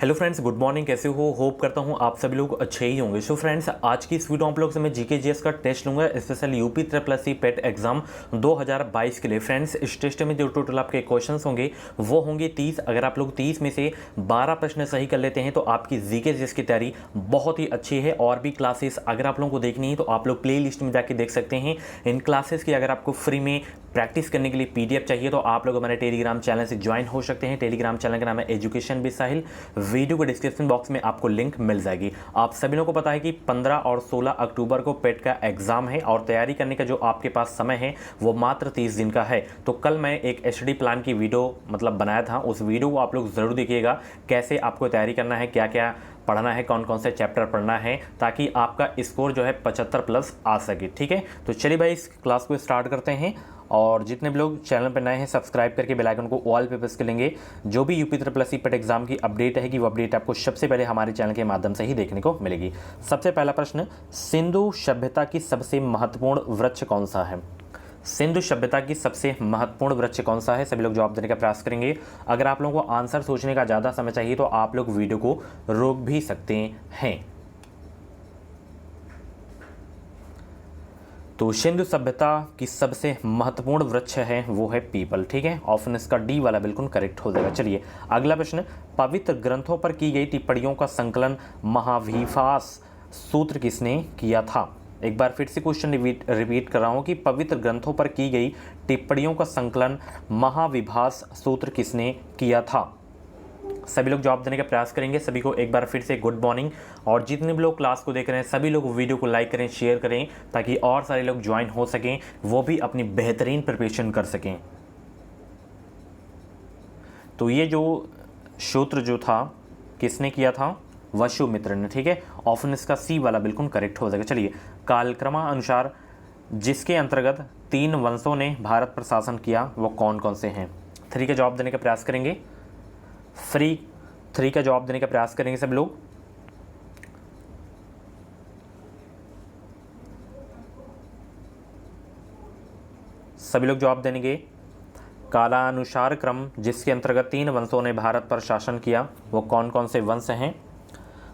Hello friends, good morning. कैसे हो? Hope करता हूँ आप सभी लोग अच्छे ही होंगे। सो फ्रेंड्स, आज की इस वीडियो आप लोग से मैं जीके जीएस का टेस्ट लूंगा, स्पेशल यूपी ट्रिपल एससी पेट एग्जाम 2022 के लिए। फ्रेंड्स, इस टेस्ट में जो टोटल आपके क्वेश्चंस होंगे वो होंगे 30। अगर आप लोग 30 में से 12 प्रश्न सही कर लेते हैं तो आपकी जीके जीएस की तैयारी बहुत ही अच्छी है। और भी क्लासेस अगर आप लोगों को देखनी है तो आप लोग प्ले लिस्ट में जाके देख सकते हैं इन क्लासेस की। अगर आपको फ्री में प्रैक्टिस करने के लिए पीडीएफ चाहिए तो आप लोग हमारे टेलीग्राम चैनल से ज्वाइन हो सकते हैं। टेलीग्राम चैनल का नाम है एजुकेशन विद साहिल। वीडियो के डिस्क्रिप्शन बॉक्स में आपको लिंक मिल जाएगी। आप सभी लोगों को पता है कि 15 और 16 अक्टूबर को पेट का एग्जाम है और तैयारी करने का जो आपके पास समय है वो मात्र 30 दिन का है। तो कल मैं एक स्टडी प्लान की वीडियो बनाया था, उस वीडियो को आप लोग ज़रूर देखिएगा। कैसे आपको तैयारी करना है, क्या क्या पढ़ना है, कौन कौन से चैप्टर पढ़ना है, ताकि आपका स्कोर जो है 75 प्लस आ सके। ठीक है, तो चलिए भाई इस क्लास को स्टार्ट करते हैं। और जितने भी लोग चैनल पर नए हैं सब्सक्राइब करके बेल आइकन को ऑल पे प्रेस कर लेंगे। जो भी यूपी ट्रिपल एससी पेट एग्जाम की अपडेट है कि वो अपडेट आपको सबसे पहले हमारे चैनल के माध्यम से ही देखने को मिलेगी। सबसे पहला प्रश्न, सिंधु सभ्यता की सबसे महत्वपूर्ण वृक्ष कौन सा है? सिंधु सभ्यता की सबसे महत्वपूर्ण वृक्ष कौन सा है? सभी लोग जवाब देने का प्रयास करेंगे। अगर आप लोगों को आंसर सोचने का ज़्यादा समय चाहिए तो आप लोग वीडियो को रोक भी सकते हैं। तो सिंधु सभ्यता की सबसे महत्वपूर्ण वृक्ष है वो है पीपल। ठीक है, ऑप्शन इसका डी वाला बिल्कुल करेक्ट हो जाएगा। चलिए अगला प्रश्न, पवित्र ग्रंथों पर की गई टिप्पणियों का संकलन महाविभास सूत्र किसने किया था? एक बार फिर से क्वेश्चन रिपीट कर रहा हूं कि पवित्र ग्रंथों पर की गई टिप्पणियों का संकलन महाविभास सूत्र किसने किया था? सभी लोग जवाब देने का प्रयास करेंगे। सभी को एक बार फिर से गुड मॉर्निंग। और जितने भी लोग क्लास को देख रहे हैं सभी लोग वीडियो को लाइक करें, शेयर करें, ताकि और सारे लोग ज्वाइन हो सकें, वो भी अपनी बेहतरीन प्रिपरेशन कर सकें। तो ये जो सूत्र जो था किसने किया था? वसुमित्र ने। ठीक है, ऑप्शन इसका सी वाला बिल्कुल करेक्ट हो जाएगा। चलिए, कालक्रमानुसार जिसके अंतर्गत 3 वंशों ने भारत पर शासन किया वो कौन कौन से हैं? 3 का जवाब देने का प्रयास करेंगे। 3 का जवाब देने का प्रयास करेंगे सब लोग। सभी लोग जवाब देंगे। कालानुसार क्रम जिसके अंतर्गत 3 वंशों ने भारत पर शासन किया वो कौन कौन से वंश हैं?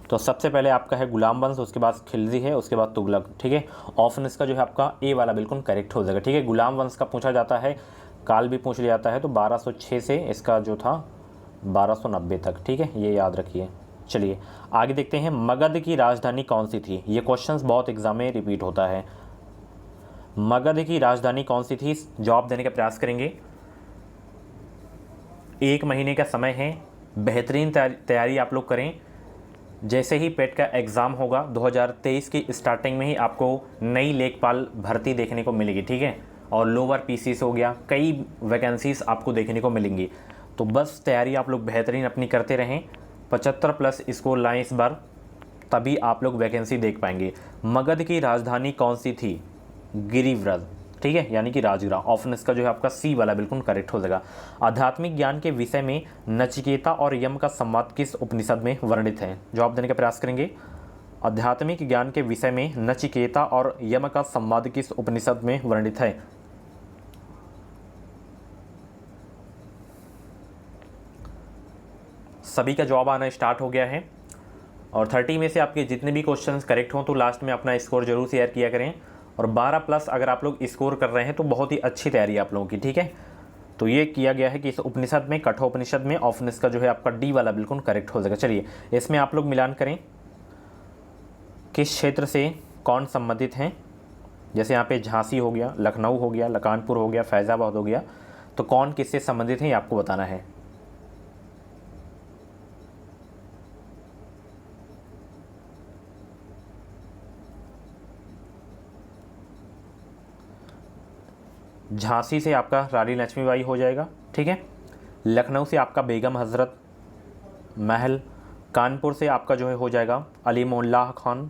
तो सबसे पहले आपका है गुलाम वंश, उसके बाद खिलजी है, उसके बाद तुगलक। ठीक है, ऑप्शन इसका जो है आपका ए वाला बिल्कुल करेक्ट हो जाएगा। ठीक है, गुलाम वंश का पूछा जाता है, काल भी पूछ लिया जाता है। तो 1206 से इसका जो था 1290 तक। ठीक है, ये याद रखिए। चलिए आगे देखते हैं, मगध की राजधानी कौन सी थी? ये क्वेश्चंस बहुत एग्जाम में रिपीट होता है। मगध की राजधानी कौन सी थी? जवाब देने का प्रयास करेंगे। 1 महीने का समय है, बेहतरीन तैयारी आप लोग करें। जैसे ही पेट का एग्ज़ाम होगा 2023 की स्टार्टिंग में ही आपको नई लेखपाल भर्ती देखने को मिलेगी। ठीक है, और लोअर पीसीस हो गया, कई वैकेंसीज आपको देखने को मिलेंगी। तो बस तैयारी आप लोग बेहतरीन अपनी करते रहें, 75 प्लस स्कोर लाएँ इस बार, तभी आप लोग वैकेंसी देख पाएंगे। मगध की राजधानी कौन सी थी? गिरिव्रत। ठीक है, यानी कि राजगिरा। ऑप्शन इसका जो है आपका सी वाला बिल्कुल करेक्ट हो जाएगा। आध्यात्मिक ज्ञान के विषय में नचिकेता और यम का संवाद किस उपनिषद में वर्णित है? जवाब देने का प्रयास करेंगे। आध्यात्मिक ज्ञान के विषय में नचिकेता और यम का संवाद किस उपनिषद में वर्णित है? सभी का जवाब आना स्टार्ट हो गया है। और 30 में से आपके जितने भी क्वेश्चंस करेक्ट हों तो लास्ट में अपना स्कोर जरूर शेयर किया करें। और 12 प्लस अगर आप लोग स्कोर कर रहे हैं तो बहुत ही अच्छी तैयारी है आप लोगों की। ठीक है, तो ये किया गया है कि इस उपनिषद में, कठोपनिषद में, ऑप्शन इसका जो है आपका डी वाला बिल्कुल करेक्ट हो जाएगा। चलिए इसमें आप लोग मिलान करें, किस क्षेत्र से कौन संबंधित हैं। जैसे यहाँ पे झांसी हो गया, लखनऊ हो गया, कानपुर हो गया, फैज़ाबाद हो गया, तो कौन किससे संबंधित है ये आपको बताना है। झांसी से आपका रानी लक्ष्मीबाई हो जाएगा। ठीक है, लखनऊ से आपका बेगम हज़रत महल, कानपुर से आपका जो है हो जाएगा अली मोल्ला खान,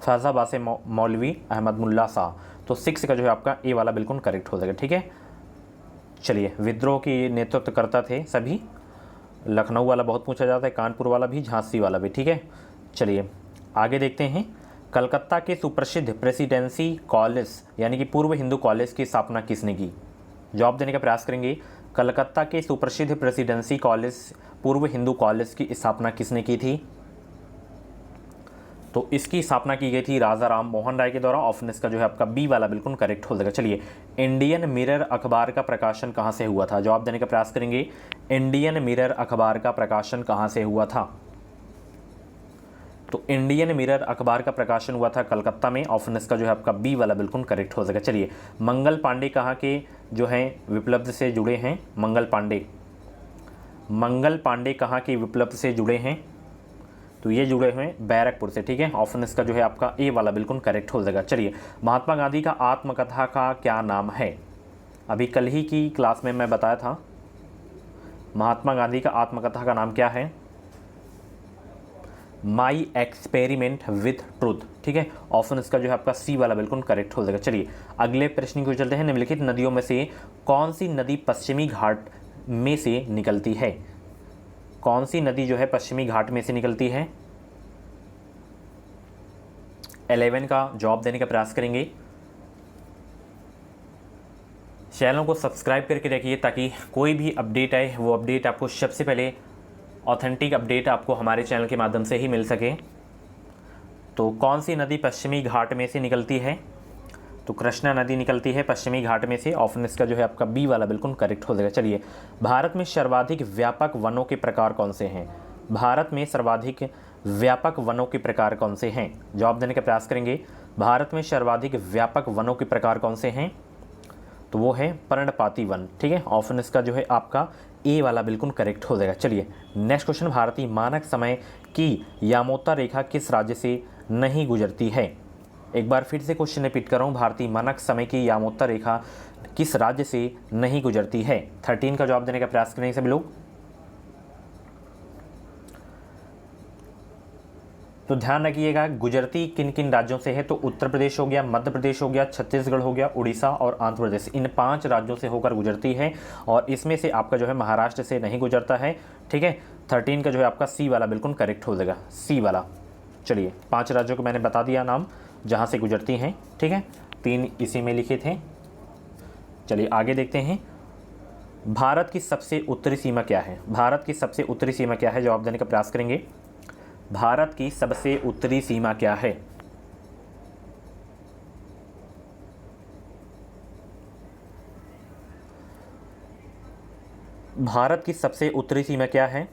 फैज़ाबाद से मौलवी अहमद मुल्ला शाह। तो 6 का जो है आपका ए वाला बिल्कुल करेक्ट हो जाएगा। ठीक है, चलिए विद्रोह की नेतृत्व करता थे सभी। लखनऊ वाला बहुत पूछा जाता है, कानपुर वाला भी, झांसी वाला भी। ठीक है, चलिए आगे देखते हैं। कलकत्ता के सुप्रसिद्ध प्रेसिडेंसी कॉलेज यानी कि पूर्व हिंदू कॉलेज की स्थापना किसने की? जवाब देने का प्रयास करेंगे। कलकत्ता के सुप्रसिद्ध प्रेसिडेंसी कॉलेज पूर्व हिंदू कॉलेज की स्थापना किसने की थी? तो इसकी स्थापना की गई थी राजा राम मोहन राय के द्वारा। ऑप्शन इसका जो है आपका बी वाला बिल्कुल करेक्ट हो जाएगा। चलिए, इंडियन मिरर अखबार का प्रकाशन कहाँ से हुआ था? जवाब देने का प्रयास करेंगे। इंडियन मिरर अखबार का प्रकाशन कहाँ से हुआ था? तो इंडियन मिरर अखबार का प्रकाशन हुआ था कलकत्ता में। ऑप्शन इसका जो है आपका बी वाला बिल्कुल करेक्ट हो जाएगा। चलिए, मंगल पांडे कहाँ के जो हैं विप्लव से जुड़े हैं? मंगल पांडे कहाँ के विप्लव से जुड़े हैं? तो ये जुड़े हुए हैं बैरकपुर से। ठीक है, ऑप्शन इसका जो है आपका ए वाला बिल्कुल करेक्ट हो जाएगा। चलिए, महात्मा गांधी का आत्मकथा का क्या नाम है? अभी कल ही की क्लास में मैं बताया था, महात्मा गांधी का आत्मकथा का नाम क्या है? My experiment with truth. ठीक है, ऑप्शन इसका जो है आपका सी वाला बिल्कुल करेक्ट हो जाएगा। चलिए, अगले प्रश्न को चलते हैं। निम्नलिखित नदियों में से कौन सी नदी पश्चिमी घाट में से निकलती है? कौन सी नदी जो है पश्चिमी घाट में से निकलती है? 11 का जवाब देने का प्रयास करेंगे। चैनल को सब्सक्राइब करके रखिए ताकि कोई भी अपडेट आए वो अपडेट आपको सबसे पहले ऑथेंटिक अपडेट आपको हमारे चैनल के माध्यम से ही मिल सके। तो कौन सी नदी पश्चिमी घाट में से निकलती है? तो कृष्णा नदी निकलती है पश्चिमी घाट में से। ऑप्शन इसका जो है आपका बी वाला बिल्कुल करेक्ट हो जाएगा। चलिए, भारत में सर्वाधिक व्यापक वनों के प्रकार कौन से हैं? भारत में सर्वाधिक व्यापक वनों के प्रकार कौन से हैं? जवाब देने का प्रयास करेंगे। भारत में सर्वाधिक व्यापक वनों के प्रकार कौन से हैं? तो वो है पर्णपाती वन। ठीक है, ऑप्शन इसका जो है आपका ए वाला बिल्कुल करेक्ट हो जाएगा। चलिए, नेक्स्ट क्वेश्चन, भारतीय मानक समय की यामोत्तर रेखा किस राज्य से नहीं गुजरती है? एक बार फिर से क्वेश्चन रिपीट कर रहा हूँ, भारतीय मानक समय की यामोत्तर रेखा किस राज्य से नहीं गुजरती है? 13 का जवाब देने का प्रयास करेंगे सभी लोग। तो ध्यान रखिएगा, गुजरती किन किन राज्यों से है? तो उत्तर प्रदेश हो गया, मध्य प्रदेश हो गया, छत्तीसगढ़ हो गया, उड़ीसा और आंध्र प्रदेश, इन 5 राज्यों से होकर गुजरती है। और इसमें से आपका जो है महाराष्ट्र से नहीं गुजरता है। ठीक है, 13 का जो है आपका सी वाला बिल्कुल करेक्ट हो जाएगा, सी वाला। चलिए, 5 राज्यों को मैंने बता दिया नाम जहाँ से गुजरती हैं। ठीक है, 3 इसी में लिखे थे। चलिए आगे देखते हैं, भारत की सबसे उत्तरी सीमा क्या है? भारत की सबसे उत्तरी सीमा क्या है? जवाब देने का प्रयास करेंगे। भारत की सबसे उत्तरी सीमा क्या है? भारत की सबसे उत्तरी सीमा क्या है?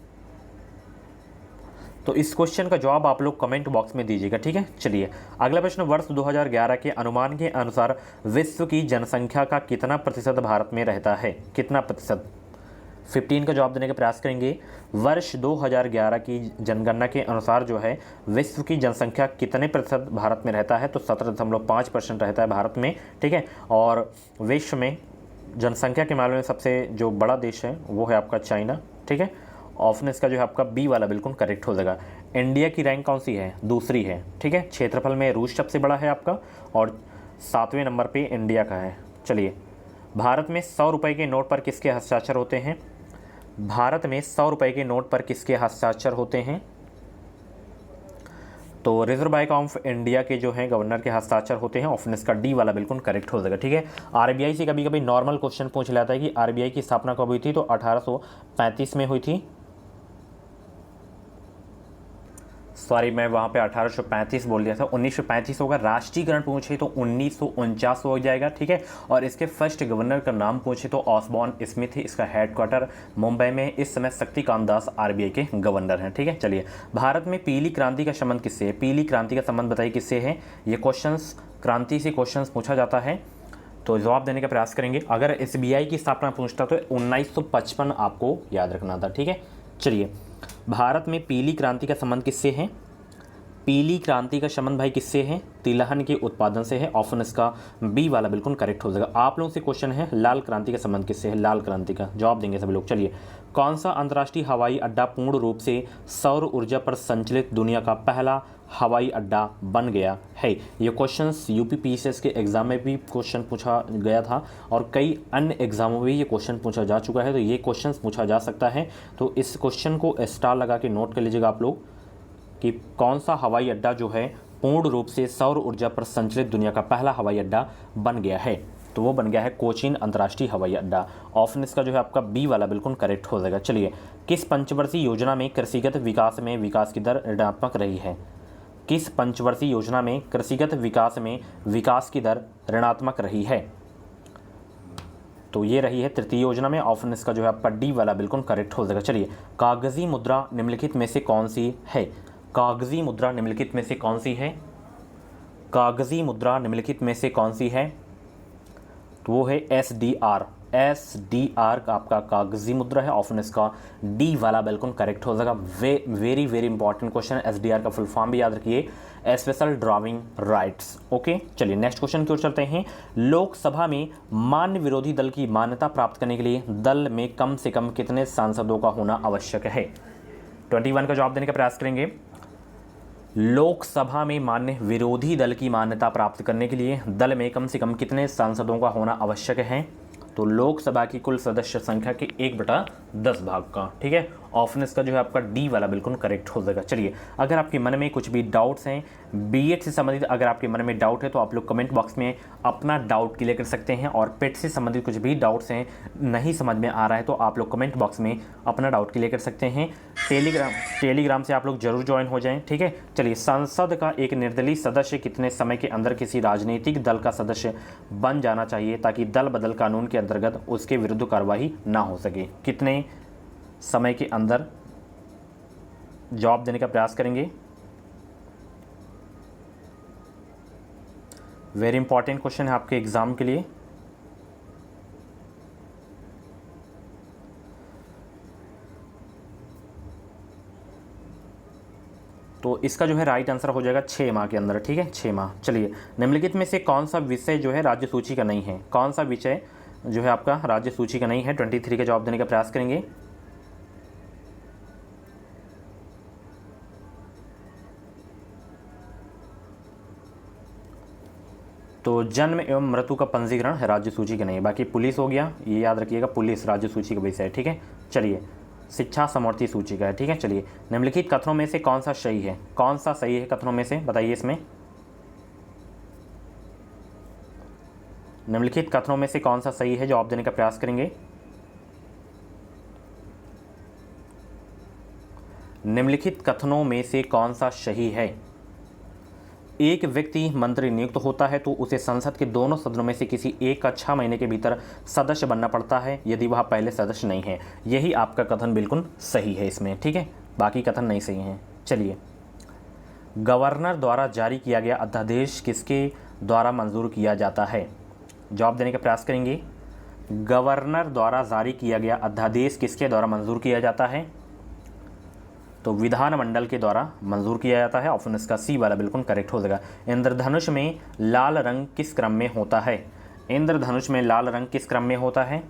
तो इस क्वेश्चन का जवाब आप लोग कमेंट बॉक्स में दीजिएगा। ठीक है, चलिए अगला प्रश्न, वर्ष 2011 के अनुमान के अनुसार विश्व की जनसंख्या का कितना प्रतिशत भारत में रहता है? कितना प्रतिशत? 15 का जवाब देने का प्रयास करेंगे। वर्ष 2011 की जनगणना के अनुसार जो है विश्व की जनसंख्या कितने प्रतिशत भारत में रहता है? तो 17.5% रहता है भारत में। ठीक है, और विश्व में जनसंख्या के मामले में सबसे जो बड़ा देश है वो है आपका चाइना। ठीक है, ऑप्शन इसका जो है आपका बी वाला बिल्कुल करेक्ट हो जाएगा। इंडिया की रैंक कौन सी है? दूसरी है। ठीक है, क्षेत्रफल में रूस सबसे बड़ा है आपका और 7वें नंबर पे इंडिया का है। चलिए, भारत में 100 रुपये के नोट पर किसके हस्ताक्षर होते हैं? भारत में 100 रुपये के नोट पर किसके हस्ताक्षर होते हैं? तो रिजर्व बैंक ऑफ इंडिया के जो हैं गवर्नर के हस्ताक्षर होते हैं। ऑप्शन इसका डी वाला बिल्कुल करेक्ट हो जाएगा। ठीक है, आरबीआई से कभी कभी नॉर्मल क्वेश्चन पूछ लेता है कि आरबीआई की स्थापना कब हुई थी? तो 1835 में हुई थी। सॉरी, मैं वहाँ पे 1835 बोल दिया था, 1935 होगा। राष्ट्रीयकरण पूछे तो 1949 हो जाएगा। ठीक है, और इसके फर्स्ट गवर्नर का नाम पूछे तो ऑसबॉर्न स्मिथ, इसका हेडक्वार्टर मुंबई में। इस समय शक्तिकांत दास आरबीआई के गवर्नर हैं। ठीक है, चलिए, भारत में पीली क्रांति का संबंध किससे है? पीली क्रांति का संबंध बताइए किससे है? ये क्वेश्चंस क्रांति से क्वेश्चंस पूछा जाता है, तो जवाब देने का प्रयास करेंगे। अगर एसबीआई की स्थापना पूछता तो 1955 आपको याद रखना था। ठीक है, चलिए, भारत में पीली क्रांति का संबंध किससे है? पीली क्रांति का संबंध भाई किससे है? तिलहन के उत्पादन से है। ऑप्शन इसका बी वाला बिल्कुल करेक्ट हो जाएगा। आप लोगों से क्वेश्चन है, लाल क्रांति का संबंध किससे है? लाल क्रांति का जवाब देंगे सभी लोग। चलिए, कौन सा अंतर्राष्ट्रीय हवाई अड्डा पूर्ण रूप से सौर ऊर्जा पर संचालित दुनिया का पहला हवाई अड्डा बन गया है? ये क्वेश्चंस यूपीपीसीएस के एग्जाम में भी क्वेश्चन पूछा गया था और कई अन्य एग्जामों में भी ये क्वेश्चन पूछा जा चुका है, तो ये क्वेश्चन पूछा जा सकता है। तो इस क्वेश्चन को स्टार लगा के नोट कर लीजिएगा आप लोग कि कौन सा हवाई अड्डा जो है पूर्ण रूप से सौर ऊर्जा पर संचालित दुनिया का पहला हवाई अड्डा बन गया है। तो वो बन गया है कोचीन अंतर्राष्ट्रीय हवाई अड्डा। ऑप्शन इसका जो है आपका बी वाला बिल्कुल करेक्ट हो जाएगा। चलिए, किस पंचवर्षीय योजना में कृषिगत विकास में विकास की दर ऋणात्मक रही है? किस पंचवर्षीय योजना में कृषिगत विकास में विकास की दर ऋणात्मक रही है? तो ये रही है तृतीय योजना में। ऑप्शन इसका जो है आपका डी वाला बिल्कुल करेक्ट हो जाएगा। चलिए, कागजी मुद्रा निम्नलिखित में से कौन सी है? कागजी मुद्रा निम्नलिखित में से कौन सी है? कागजी मुद्रा निम्नलिखित में से कौन सी है? तो वो है SDR। SDR का आपका कागजी मुद्रा है। ऑप्शन इसका डी वाला बिल्कुल करेक्ट हो जाएगा। Very very important question. SDR का फुल फॉर्म भी याद रखिए, स्पेशल ड्राइविंग राइट्स। ओके, चलिए नेक्स्ट क्वेश्चन की ओर चलते हैं। लोकसभा में मान्य विरोधी दल की मान्यता प्राप्त करने के लिए दल में कम से कम कितने सांसदों का होना आवश्यक है? 21 का जवाब देने का प्रयास करेंगे। लोकसभा में मान्य विरोधी दल की मान्यता प्राप्त करने के लिए दल में कम से कम कितने सांसदों का होना आवश्यक है? तो लोकसभा की कुल सदस्य संख्या के 1/10 भाग का। ठीक है, ऑप्शन इसका जो है आपका डी वाला बिल्कुल करेक्ट हो जाएगा। चलिए, अगर आपके मन में कुछ भी डाउट्स हैं बीएड से संबंधित, अगर आपके मन में डाउट है तो आप लोग कमेंट बॉक्स में अपना डाउट क्लियर कर सकते हैं। और पेट से संबंधित कुछ भी डाउट्स हैं, नहीं समझ में आ रहा है, तो आप लोग कमेंट बॉक्स में अपना डाउट क्लियर कर सकते हैं। टेलीग्राम से आप लोग जरूर ज्वाइन हो जाएं। ठीक है, चलिए, संसद का एक निर्दलीय सदस्य कितने समय के अंदर किसी राजनीतिक दल का सदस्य बन जाना चाहिए ताकि दल बदल कानून के अंतर्गत उसके विरुद्ध कार्रवाई ना हो सके? कितने समय के अंदर? जवाब देने का प्रयास करेंगे। वेरी इंपॉर्टेंट क्वेश्चन है आपके एग्जाम के लिए। तो इसका जो है राइट आंसर हो जाएगा 6 माह के अंदर। ठीक है, 6 माह। चलिए, निम्नलिखित में से कौन सा विषय जो है राज्य सूची का नहीं है? कौन सा विषय जो है आपका राज्य सूची का नहीं है? 23 का जवाब देने का प्रयास करेंगे। तो जन्म एवं मृत्यु का पंजीकरण है राज्य सूची का नहीं है। बाकी पुलिस हो गया, ये याद रखिएगा, पुलिस राज्य सूची का विषय है। ठीक है, चलिए, शिक्षा समवर्ती सूची का है। ठीक है, चलिए, निम्नलिखित कथनों में से कौन सा सही है? कौन सा सही है कथनों में से, बताइए इसमें। निम्नलिखित कथनों में से कौन सा सही है? जवाब देने का प्रयास करेंगे। निम्नलिखित कथनों में से कौन सा सही है? एक व्यक्ति मंत्री नियुक्त होता है तो उसे संसद के दोनों सदनों में से किसी एक का 6 महीने के भीतर सदस्य बनना पड़ता है यदि वह पहले सदस्य नहीं है। यही आपका कथन बिल्कुल सही है इसमें। ठीक है, बाकी कथन नहीं सही हैं। चलिए, गवर्नर द्वारा जारी किया गया अध्यादेश किसके द्वारा मंजूर किया जाता है? जवाब देने का प्रयास करेंगे। गवर्नर द्वारा जारी किया गया अध्यादेश किसके द्वारा मंजूर किया जाता है? तो विधानमंडल के द्वारा मंजूर किया जाता है। ऑप्शन इसका सी वाला बिल्कुल करेक्ट हो जाएगा। इंद्रधनुष में लाल रंग किस क्रम में होता है? इंद्रधनुष में लाल रंग किस क्रम में होता है?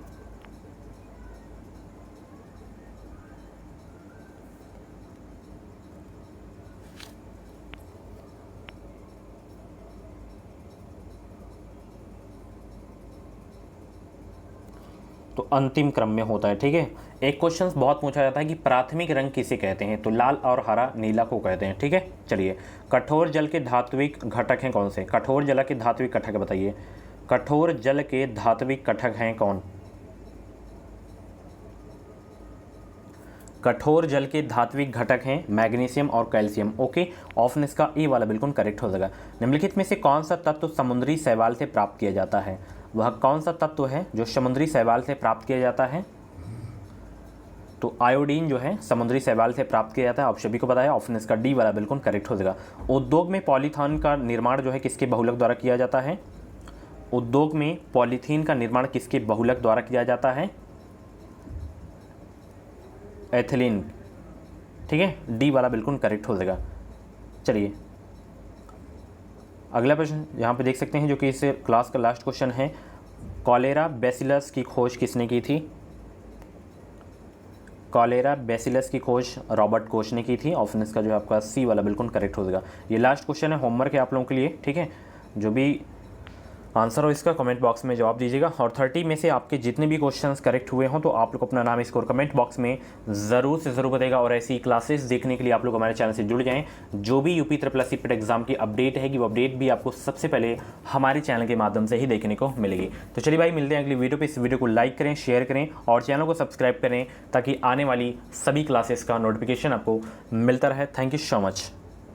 तो अंतिम क्रम में होता है। ठीक है, एक क्वेश्चन बहुत पूछा जाता है कि प्राथमिक रंग किसे कहते हैं? तो लाल और हरा नीला को कहते हैं। ठीक है, चलिए, कठोर जल के धात्विक घटक हैं कौन से? कठोर जल के धात्विक घटक बताइए। कठोर जल के धात्विक घटक हैं कौन? कठोर जल के धात्विक घटक हैं मैग्नीशियम और कैल्शियम। ओके, ऑप्शन इसका ए वाला बिल्कुल करेक्ट हो जाएगा। निम्नलिखित में से कौन सा तत्व समुद्री शैवाल से प्राप्त किया जाता है? वह कौन सा तत्व है जो समुद्री शैवाल से प्राप्त किया जाता है? तो आयोडीन जो है समुद्री शैवाल से प्राप्त किया जाता है, आप सभी को पता है। ऑप्शन इसका डी वाला बिल्कुल करेक्ट हो जाएगा। उद्योग में पॉलीथीन का निर्माण जो है किसके बहुलक द्वारा किया जाता है? उद्योग में पॉलीथीन का निर्माण किसके बहुलक द्वारा किया जाता है? एथिलीन। ठीक है, डी वाला बिल्कुल करेक्ट हो जाएगा। चलिए, अगला प्रश्न यहाँ पे देख सकते हैं जो कि इस क्लास का लास्ट क्वेश्चन है। कॉलेरा बैसिलस की खोज किसने की थी? कॉलेरा बैसिलस की खोज रॉबर्ट कोच ने की थी। ऑप्शन इसका जो है आपका सी वाला बिल्कुल करेक्ट हो जाएगा। ये लास्ट क्वेश्चन है, होमवर्क है आप लोगों के लिए। ठीक है, जो भी आंसर हो इसका कमेंट बॉक्स में जवाब दीजिएगा। और 30 में से आपके जितने भी क्वेश्चंस करेक्ट हुए हों तो आप लोग अपना नाम स्कोर कमेंट बॉक्स में ज़रूर से ज़रूर बताएगा। और ऐसी क्लासेस देखने के लिए आप लोग हमारे चैनल से जुड़ जाएं। जो भी यूपी SSC पेट एग्जाम की अपडेट है वो अपडेट भी आपको सबसे पहले हमारे चैनल के माध्यम से ही देखने को मिलेगी। तो चलिए भाई, मिलते हैं अगली वीडियो पर। इस वीडियो को लाइक करें, शेयर करें और चैनल को सब्सक्राइब करें ताकि आने वाली सभी क्लासेस का नोटिफिकेशन आपको मिलता रहे। Thank you so much.